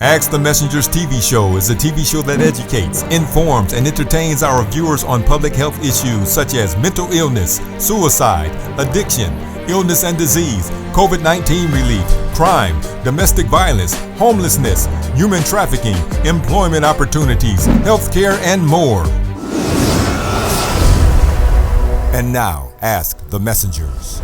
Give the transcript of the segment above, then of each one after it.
Ask the Messenger's TV show is a TV show that educates, informs, and entertains our viewers on public health issues such as mental illness, suicide, addiction, illness and disease, COVID-19 relief, crime, domestic violence, homelessness, human trafficking, employment opportunities, healthcare, and more. And now, Ask the Messengers.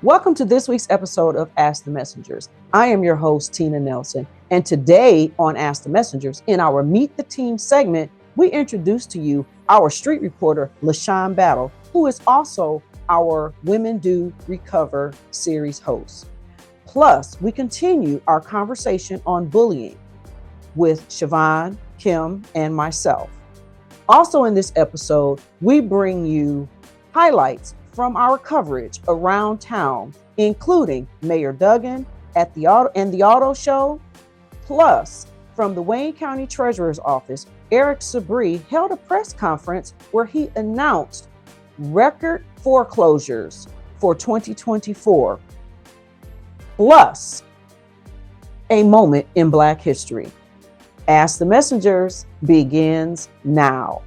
Welcome to this week's episode of Ask the Messengers. I am your host, Tina Nelson, and today on Ask the Messengers, in our Meet the Team segment, we introduce to you our street reporter, Lashon Battle, who is also our Women Do Recover series host. Plus, we continue our conversation on bullying with Siobhan, Kim, and myself. Also in this episode, we bring you highlights from our coverage around town, including Mayor Duggan at the auto show. Plus, from the Wayne County Treasurer's Office, Eric Sabree held a press conference where he announced record foreclosures for 2024. Plus, a moment in Black history. Ask the Messengers begins now.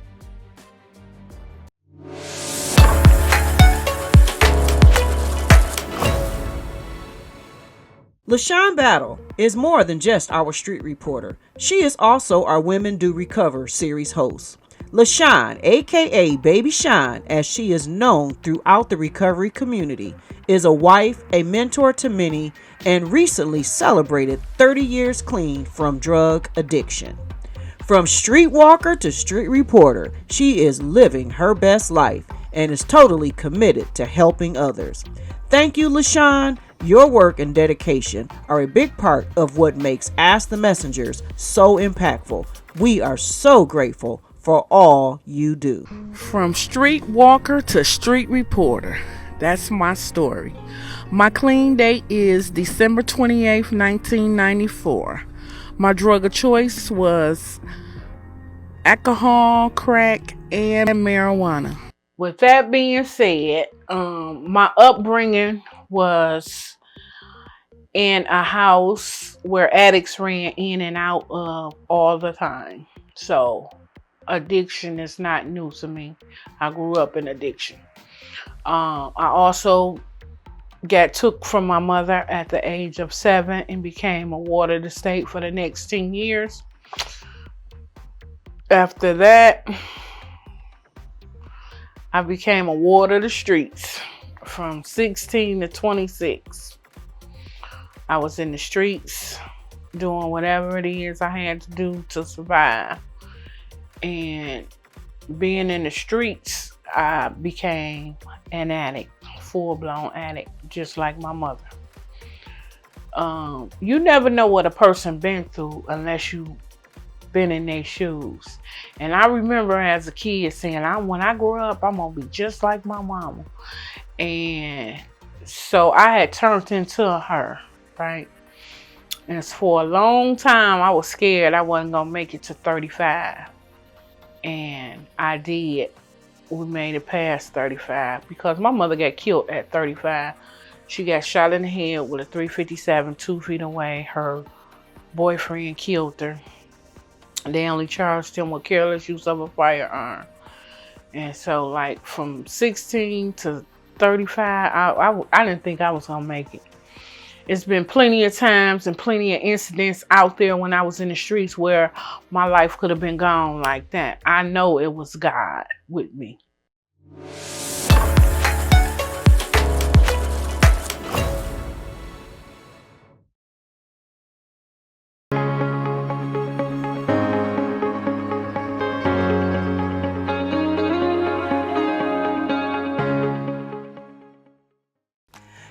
Lashon Battle is more than just our street reporter. She is also our Women Do Recover series host. Lashon, aka Baby Shine, as she is known throughout the recovery community, is a wife, a mentor to many, and recently celebrated 30 years clean from drug addiction. From streetwalker to street reporter, she is living her best life and is totally committed to helping others. Thank you, Lashon. Your work and dedication are a big part of what makes Ask the Messengers so impactful. We are so grateful for all you do. From streetwalker to street reporter, that's my story. My clean date is December 28th, 1994. My drug of choice was alcohol, crack, and marijuana. With that being said, my upbringing was in a house where addicts ran in and out of all the time. So addiction is not new to me. I grew up in addiction. I also got took from my mother at the age of 7 and became a ward of the state for the next 10 years. After that, I became a ward of the streets from 16 to 26. I was in the streets doing whatever it is I had to do to survive. And being in the streets, I became an addict, full-blown addict, just like my mother. You never know what a person been through unless you been in their shoes. And I remember as a kid saying, when I grow up, I'm gonna be just like my mama. And so I had turned into her, right? And for a long time, I was scared I wasn't gonna make it to 35. And I did. We made it past 35 because my mother got killed at 35. She got shot in the head with a .357 2 feet away. Her boyfriend killed her. They only charged him with careless use of a firearm. And so like from 16 to 35, I didn't think I was gonna make it. It's been plenty of times and plenty of incidents out there when I was in the streets where my life could have been gone like that. I know it was God with me.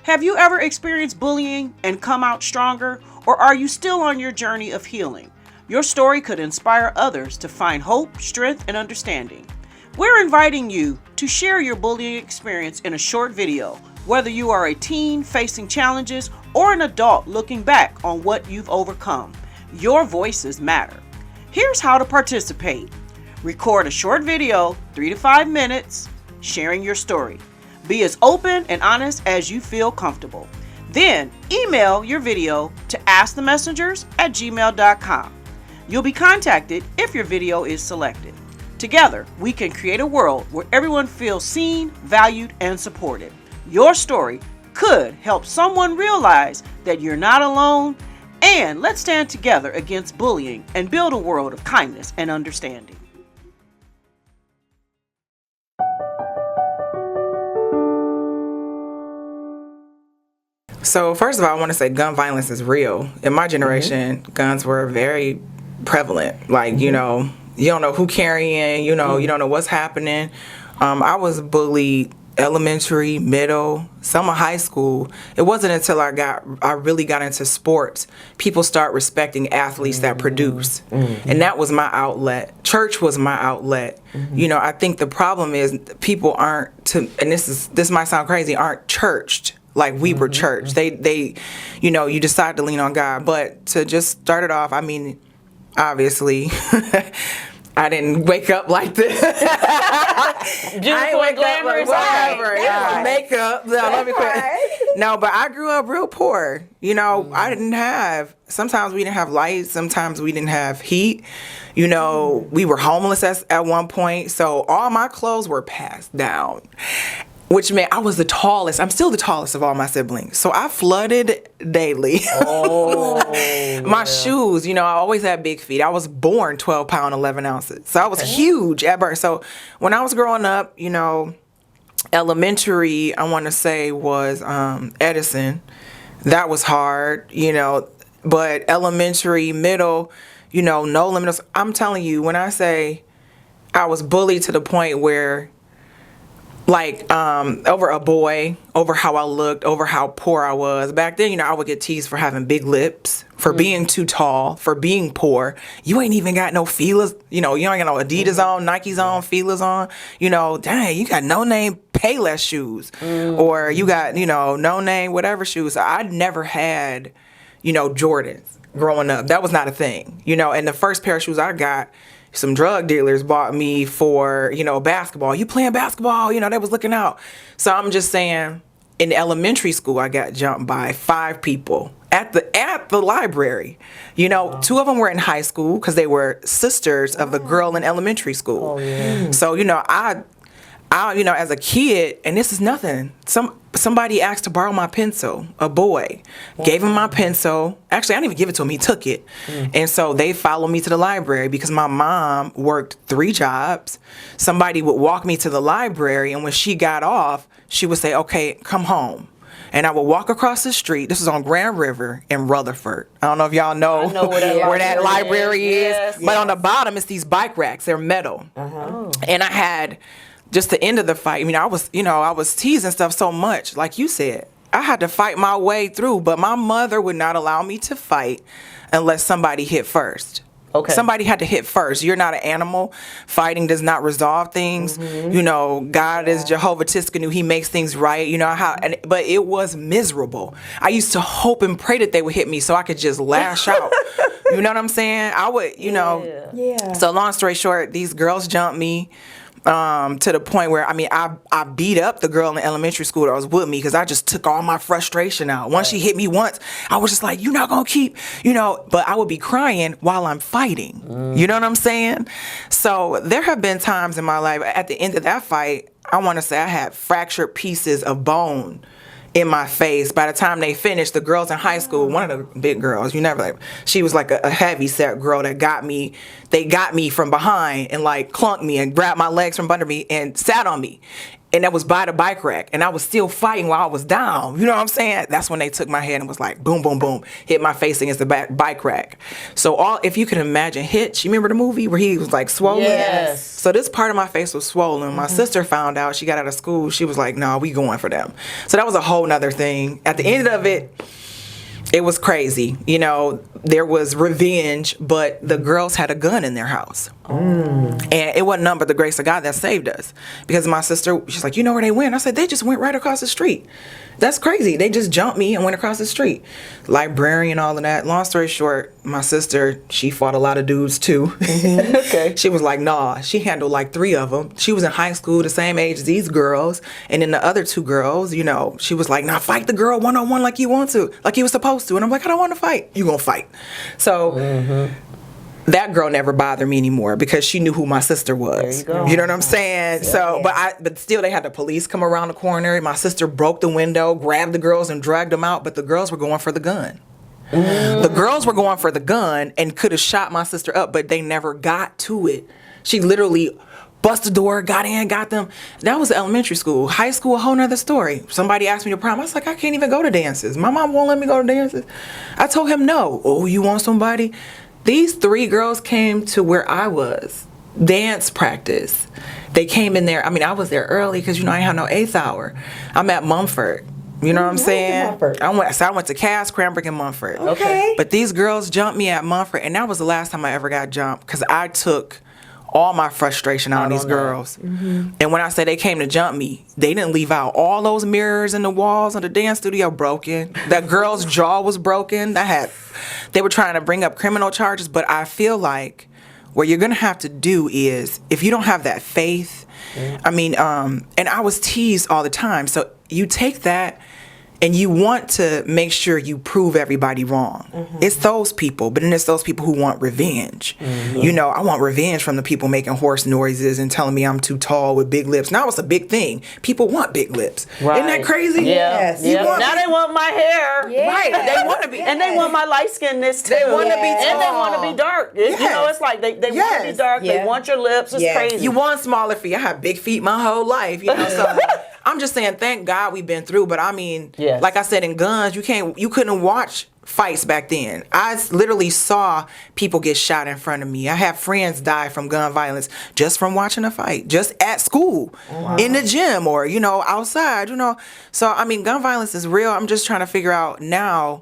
Have you ever experienced bullying and come out stronger, or are you still on your journey of healing? Your story could inspire others to find hope, strength, and understanding. We're inviting you to share your bullying experience in a short video, whether you are a teen facing challenges or an adult looking back on what you've overcome. Your voices matter. Here's how to participate. Record a short video, 3 to 5 minutes, sharing your story. Be as open and honest as you feel comfortable. Then email your video to askthemessengers@gmail.com. You'll be contacted if your video is selected. Together, we can create a world where everyone feels seen, valued, and supported. Your story could help someone realize that you're not alone, and let's stand together against bullying and build a world of kindness and understanding. So first of all, I want to say gun violence is real. In my generation, guns were very prevalent. Like, you know, you don't know who carrying, you know, you don't know what's happening. I was bullied elementary, middle, some of high school. It wasn't until I really got into sports, people start respecting athletes that produce. And that was my outlet. Church was my outlet. You know, I think the problem is people aren't, and this might sound crazy, aren't churched like we were churched. They, you know, you decide to lean on God. But to just start it off, I mean, obviously, I didn't wake up like this. I didn't wake up like whatever. Yeah, makeup. No, let me quit. No, but I grew up real poor. You know, I didn't have. Sometimes we didn't have lights. Sometimes we didn't have heat. You know, we were homeless at one point. So all my clothes were passed down, which meant I was the tallest. I'm still the tallest of all my siblings. So I flooded daily. My shoes, you know, I always had big feet. I was born 12 pounds, 11 ounces. So I was huge at birth. So when I was growing up, you know, elementary, I want to say was Edison. That was hard, you know. But elementary, middle, you know, no limits. I'm telling you, when I say I was bullied to the point where, like, over a boy, over how I looked, over how poor I was. Back then, you know, I would get teased for having big lips, for being too tall, for being poor. You ain't even got no feelers. You know, you ain't got no Adidas on, Nikes on, feelers on. You know, dang, you got no-name Payless shoes. Or you got, you know, no-name whatever shoes. So I never had, you know, Jordans growing up. That was not a thing. You know, and the first pair of shoes I got, some drug dealers bought me for, you know, basketball. You playing basketball? You know, they was looking out. So I'm just saying, in elementary school, I got jumped by 5 people at the library. You know, 2 of them were in high school because they were sisters of the girl in elementary school. So, you know, I, you know, as a kid, and this is nothing. Somebody asked to borrow my pencil, a boy. Gave him my pencil. Actually, I didn't even give it to him. He took it. And so they followed me to the library because my mom worked 3 jobs. Somebody would walk me to the library, and when she got off, she would say, okay, come home. And I would walk across the street. This is on Grand River in Rutherford. I don't know if y'all know where that library is. But on the bottom, it's these bike racks. They're metal. And I had... just the end of the fight, I mean, I was teasing stuff so much, like you said. I had to fight my way through, but my mother would not allow me to fight unless somebody hit first. Okay. Somebody had to hit first. You're not an animal. Fighting does not resolve things. You know, God is Jehovah Tiskanu. He makes things right. You know how, but it was miserable. I used to hope and pray that they would hit me so I could just lash out. You know what I'm saying? I would, you know. Yeah. So long story short, these girls jumped me. To the point where, I mean, I beat up the girl in elementary school that was with me because I just took all my frustration out. Once she hit me once, I was just like, you're not going to keep, you know, but I would be crying while I'm fighting. You know what I'm saying? So there have been times in my life, at the end of that fight, I want to say I had fractured pieces of bone in my face. By the time they finished, the girls in high school, one of the big girls, she was like a heavy set girl that they got me from behind and like clunked me and grabbed my legs from under me and sat on me. And that was by the bike rack. And I was still fighting while I was down. You know what I'm saying? That's when they took my head and was like, boom, boom, boom, hit my face against the bike rack. So if you can imagine Hitch, you remember the movie where he was like swollen? Yes. So this part of my face was swollen. My sister found out. She got out of school. She was like, no, we going for them. So that was a whole nother thing. At the end of it, it was crazy. You know, there was revenge, but the girls had a gun in their house. And it wasn't none but the grace of God that saved us. Because my sister, she's like, you know where they went? I said, they just went right across the street. That's crazy. They just jumped me and went across the street. Librarian, all of that. Long story short, my sister, she fought a lot of dudes too. Okay. She was like, nah, she handled like 3 of them. She was in high school, the same age as these girls. And then the other 2 girls, you know, she was like, nah, fight the girl one-on-one like you want to, like you were supposed to. And I'm like, I don't want to fight. You gonna fight. So that girl never bothered me anymore because she knew who my sister was. There you go. You know what I'm saying? Yeah. So, but still, they had the police come around the corner. My sister broke the window, grabbed the girls, and dragged them out. But the girls were going for the gun. The girls were going for the gun and could have shot my sister up, but they never got to it. She literally busted the door, got in, got them. That was elementary school. High school, a whole nother story. Somebody asked me to prom. I was like, I can't even go to dances. My mom won't let me go to dances. I told him no. Oh, you want somebody? These 3 girls came to where I was, dance practice. They came in there. I mean, I was there early because, you know, I had no 8th hour. I'm at Mumford. You know what I'm saying? I went to Cass, Cranbrook, and Mumford. Okay. But these girls jumped me at Mumford, and that was the last time I ever got jumped because I took all my frustration out on these girls. And when I say they came to jump me, they didn't leave out all those mirrors in the walls of the dance studio broken. That girl's jaw was broken. They were trying to bring up criminal charges, but I feel like what you're gonna have to do is, if you don't have that faith, I mean, and I was teased all the time. So you take that and you want to make sure you prove everybody wrong. It's those people, but then it's those people who want revenge. You know, I want revenge from the people making horse noises and telling me I'm too tall with big lips. Now it's a big thing. People want big lips. Right. Isn't that crazy? Yes. Now they want my hair. Yeah. Right. They want to be. And they want my light skinness too. They want to be tall. And they want to be dark. You know, it's like they want to be dark. Yeah. They want your lips. It's crazy. You want smaller feet. I had big feet my whole life, you know, so I'm just saying, thank God we've been through, but I mean, like I said, in guns, you couldn't watch fights back then. I literally saw people get shot in front of me. I have friends die from gun violence just from watching a fight, just at school, in the gym, or, you know, outside, you know. So, I mean, gun violence is real. I'm just trying to figure out now,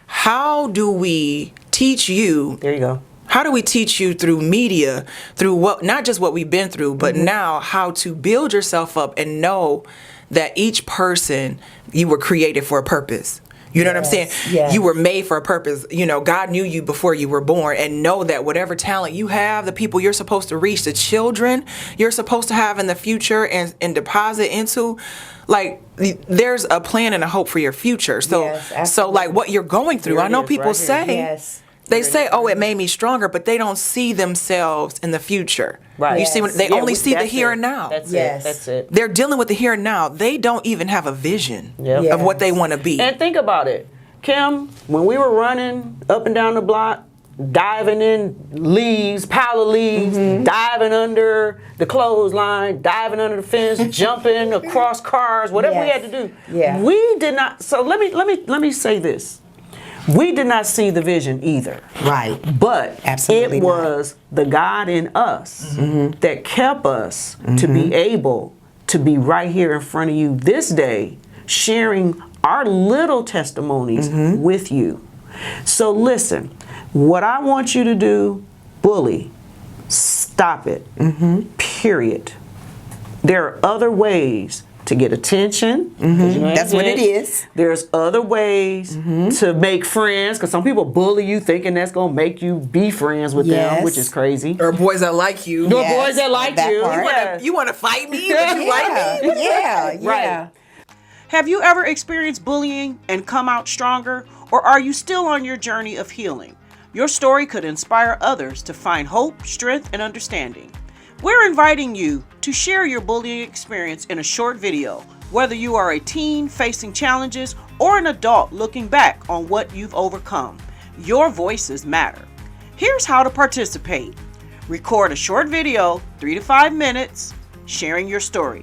how do we teach you? There you go. How do we teach you through media, through not just what we've been through, but now how to build yourself up and know that each person, you were created for a purpose. You know what I'm saying? Yes. You were made for a purpose. You know, God knew you before you were born, and know that whatever talent you have, the people you're supposed to reach, the children you're supposed to have in the future and deposit into, like, there's a plan and a hope for your future. So like what you're going through, I know people say, they say, oh, it made me stronger, but they don't see themselves in the future. Right. You see, they only see the here and now. That's it. They're dealing with the here and now. They don't even have a vision of what they want to be. And think about it, Kim, when we were running up and down the block, diving in leaves, pile of leaves, diving under the clothesline, diving under the fence, jumping across cars, whatever we had to do. Yeah. We did not. So let me say this. We did not see the vision either. Right. But Absolutely it was the God in us that kept us to be able to be right here in front of you this day, sharing our little testimonies with you. So listen, what I want you to do, bully, stop it. Period. There are other ways to get attention. That's what it is. There's other ways to make friends, because some people bully you thinking that's going to make you be friends with them, which is crazy. Or boys that like you. Boys that like that you. part. You want to fight me, but you like me? Yeah. Right. Have you ever experienced bullying and come out stronger, or are you still on your journey of healing? Your story could inspire others to find hope, strength, and understanding. We're inviting you to share your bullying experience in a short video, whether you are a teen facing challenges or an adult looking back on what you've overcome. Your voices matter. Here's how to participate. Record a short video, 3 to 5 minutes, sharing your story.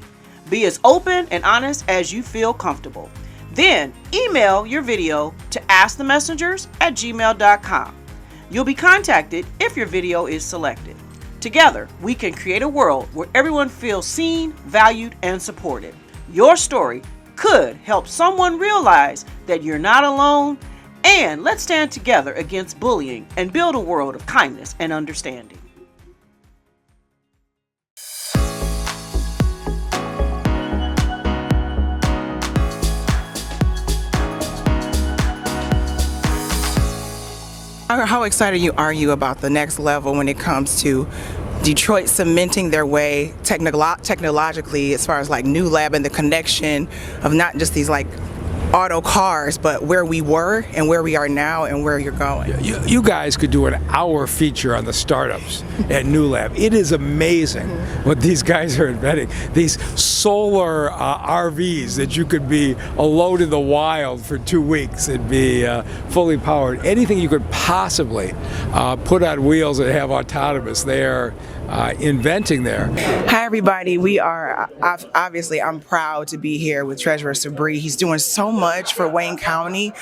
Be as open and honest as you feel comfortable. Then email your video to askthemessengers@gmail.com. You'll be contacted if your video is selected. Together, we can create a world where everyone feels seen, valued, and supported. Your story could help someone realize that you're not alone And let's stand together against bullying and build a world of kindness and understanding. How excited are you about the next level when it comes to Detroit cementing their way technologically as far as like New Lab and the connection of not just these like auto cars, but where we were and where we are now and where you're going? You guys could do an hour feature on the startups at New Lab. It is amazing what these guys are inventing. These solar RVs that you could be alone in the wild for 2 weeks and be fully powered. Anything you could possibly put on wheels and have autonomous, they are inventing there. Hi everybody, we are obviously I'm proud to be here with Treasurer Sabree. He's doing so much for Wayne County.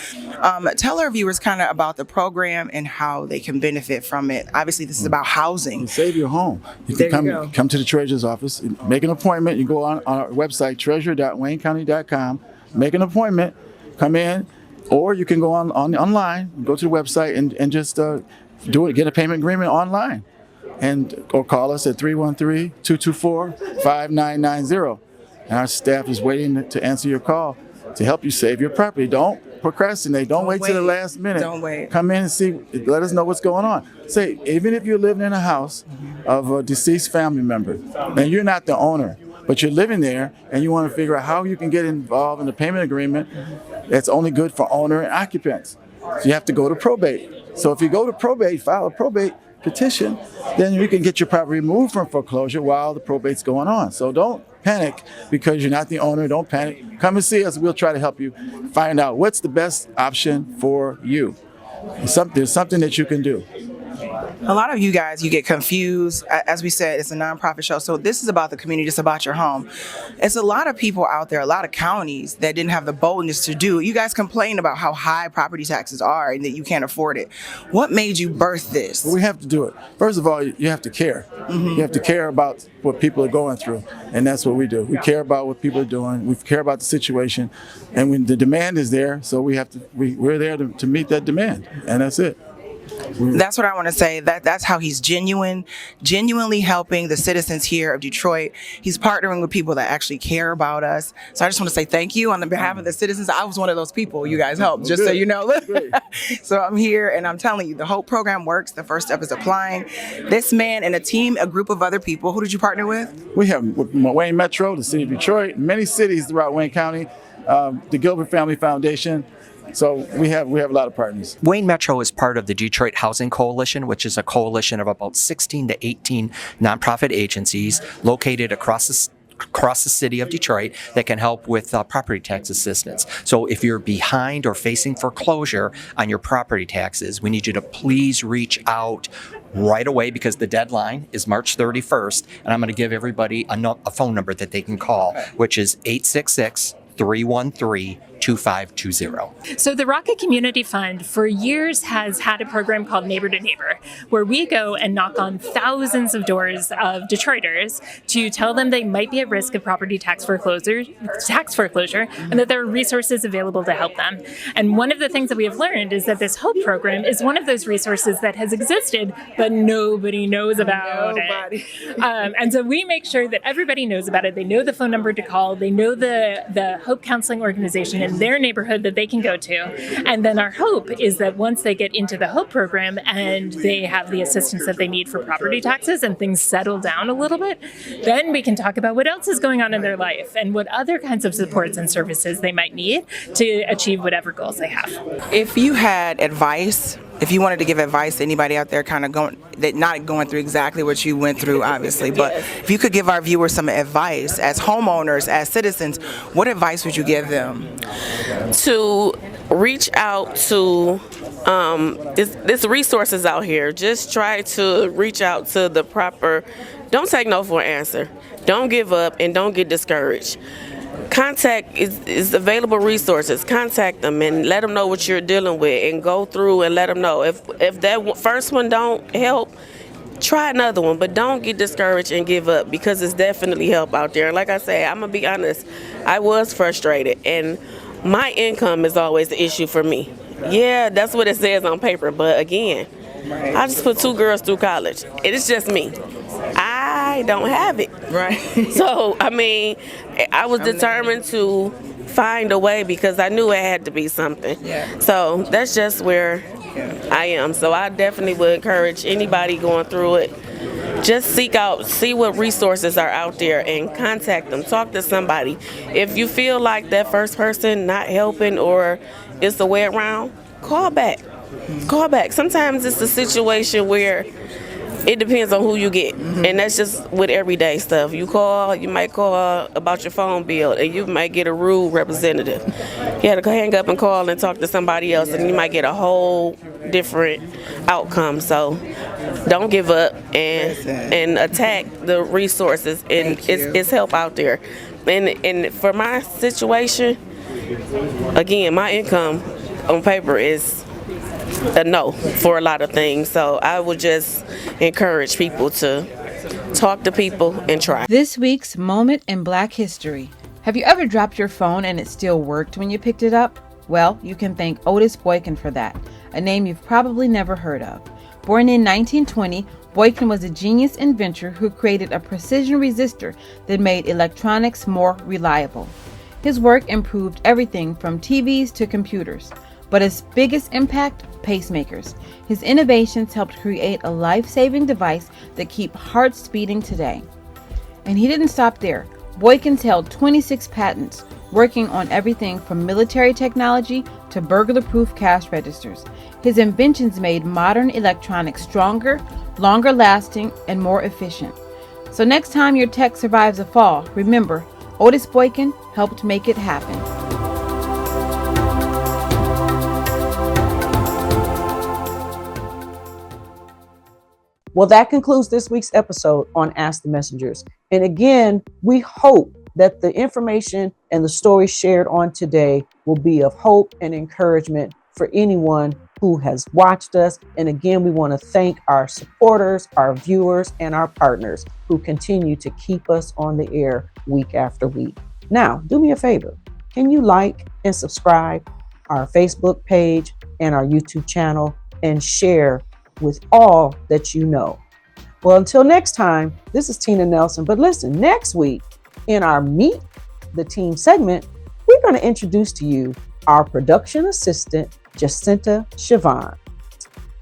Tell our viewers kind of about the program and how they can benefit from it. Obviously this is about housing. Save your home. You can come to the Treasurer's office, make an appointment. You go on our website, treasurer.waynecounty.com, make an appointment, come in, or you can go online, go to the website and just do it, get a payment agreement online. Or call us at 313-224-5990. And our staff is waiting to answer your call to help you save your property. Don't procrastinate. Don't wait till the last minute. Don't wait. Come in and see. Let us know what's going on. Say, even if you're living in a house of a deceased family member, and you're not the owner, but you're living there and you want to figure out how you can get involved in the payment agreement that's only good for owner and occupants. So you have to go to probate. So if you go to probate, file a probate petition, then you can get your property removed from foreclosure while the probate's going on. So don't panic because you're not the owner. Don't panic. Come and see us. We'll try to help you find out what's the best option for you. There's something that you can do. A lot of you guys, you get confused. As we said, it's a nonprofit show, so this is about the community, it's about your home. It's a lot of people out there, a lot of counties that didn't have the boldness to do it. You guys complain about how high property taxes are and that you can't afford it. What made you birth this? Well, we have to do it. First of all, you have to care. You have to care about what people are going through, and that's what we do. We care about what people are doing. We care about the situation, and when the demand is there, so we're there to meet that demand, and that's it. That's what I want to say. That's how he's genuinely helping the citizens here of Detroit. He's partnering with people that actually care about us. So I just want to say thank you on the behalf of the citizens. I was one of those people you guys helped, just so you know. So I'm here and I'm telling you, the whole program works. The first step is applying. This man and a group of other people. Who did you partner with? We have Wayne Metro, the city of Detroit, many cities throughout Wayne County, the Gilbert Family Foundation. So we have a lot of partners. Wayne Metro is part of the Detroit Housing Coalition, which is a coalition of about 16 to 18 nonprofit agencies located across the city of Detroit that can help with property tax assistance. So if you're behind or facing foreclosure on your property taxes, we need you to please reach out right away because the deadline is March 31st, and I'm going to give everybody a phone number that they can call, which is 866-313-2520. So the Rocket Community Fund for years has had a program called Neighbor to Neighbor, where we go and knock on thousands of doors of Detroiters to tell them they might be at risk of property tax foreclosure, and that there are resources available to help them. And one of the things that we have learned is that this HOPE program is one of those resources that has existed, but nobody knows about it. And so we make sure that everybody knows about it. They know the phone number to call. They know the HOPE counseling organization in their neighborhood that they can go to. And then our hope is that once they get into the HOPE program and they have the assistance that they need for property taxes and things settle down a little bit, then we can talk about what else is going on in their life and what other kinds of supports and services they might need to achieve whatever goals they have. If you had advice, if you wanted to give advice to anybody out there not going through exactly what you went through, obviously, but if you could give our viewers some advice as homeowners, as citizens, what advice would you give them? To reach out to, there's resources out here. Just try to reach out to the proper, don't take no for an answer. Don't give up and don't get discouraged. Contact is available resources. Contact them and let them know what you're dealing with and go through and let them know. If that first one don't help, try another one, but don't get discouraged and give up because it's definitely help out there. And like I say, I'm going to be honest, I was frustrated and my income is always the issue for me. Yeah, that's what it says on paper. But again, I just put 2 girls through college. It's just me. I don't have it. Right. So, I mean, I was determined to find a way because I knew it had to be something. Yeah. So that's just where I am. So I definitely would encourage anybody going through it, just seek out, see what resources are out there and contact them. Talk to somebody. If you feel like that first person not helping or it's the way around, call back. Call back. Sometimes it's a situation where it depends on who you get, and that's just with everyday stuff. You might call about your phone bill, and you might get a rude representative. You had to hang up and call and talk to somebody else, and you might get a whole different outcome. So don't give up and attack the resources, and it's help out there. And for my situation, again, my income on paper is a no for a lot of things. So I would just encourage people to talk to people and try. This week's Moment in Black History. Have you ever dropped your phone and it still worked when you picked it up? Well, you can thank Otis Boykin for that, a name you've probably never heard of. Born in 1920, Boykin was a genius inventor who created a precision resistor that made electronics more reliable. His work improved everything from TVs to computers. But his biggest impact, pacemakers. His innovations helped create a life-saving device that keep hearts beating today. And he didn't stop there. Boykins held 26 patents, working on everything from military technology to burglar-proof cash registers. His inventions made modern electronics stronger, longer lasting, and more efficient. So next time your tech survives a fall, remember, Otis Boykin helped make it happen. Well, that concludes this week's episode on Ask the Messengers. And again, we hope that the information and the stories shared on today will be of hope and encouragement for anyone who has watched us. And again, we want to thank our supporters, our viewers, and our partners who continue to keep us on the air week after week. Now, do me a favor. Can you like and subscribe our Facebook page and our YouTube channel and share with all that you know? Well, until next time, this is Tina Nelson. But listen, next week in our Meet the Team segment, we're going to introduce to you our production assistant, Jacinta Siobhan.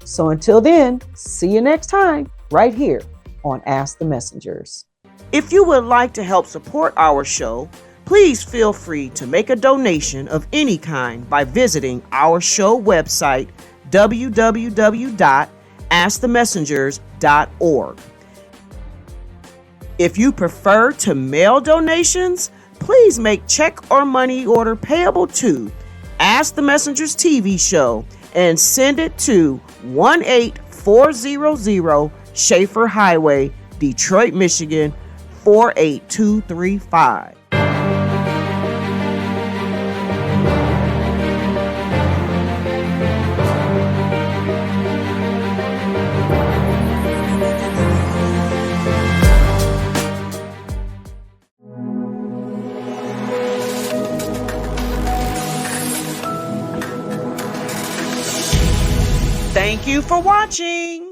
So until then, see you next time right here on Ask the Messengers. If you would like to help support our show, please feel free to make a donation of any kind by visiting our show website, www.askthemessengers.org. If you prefer to mail donations, please make check or money order payable to Ask the Messengers TV show and send it to 18400 Schaefer Highway, Detroit, Michigan 48235. Thank you for watching.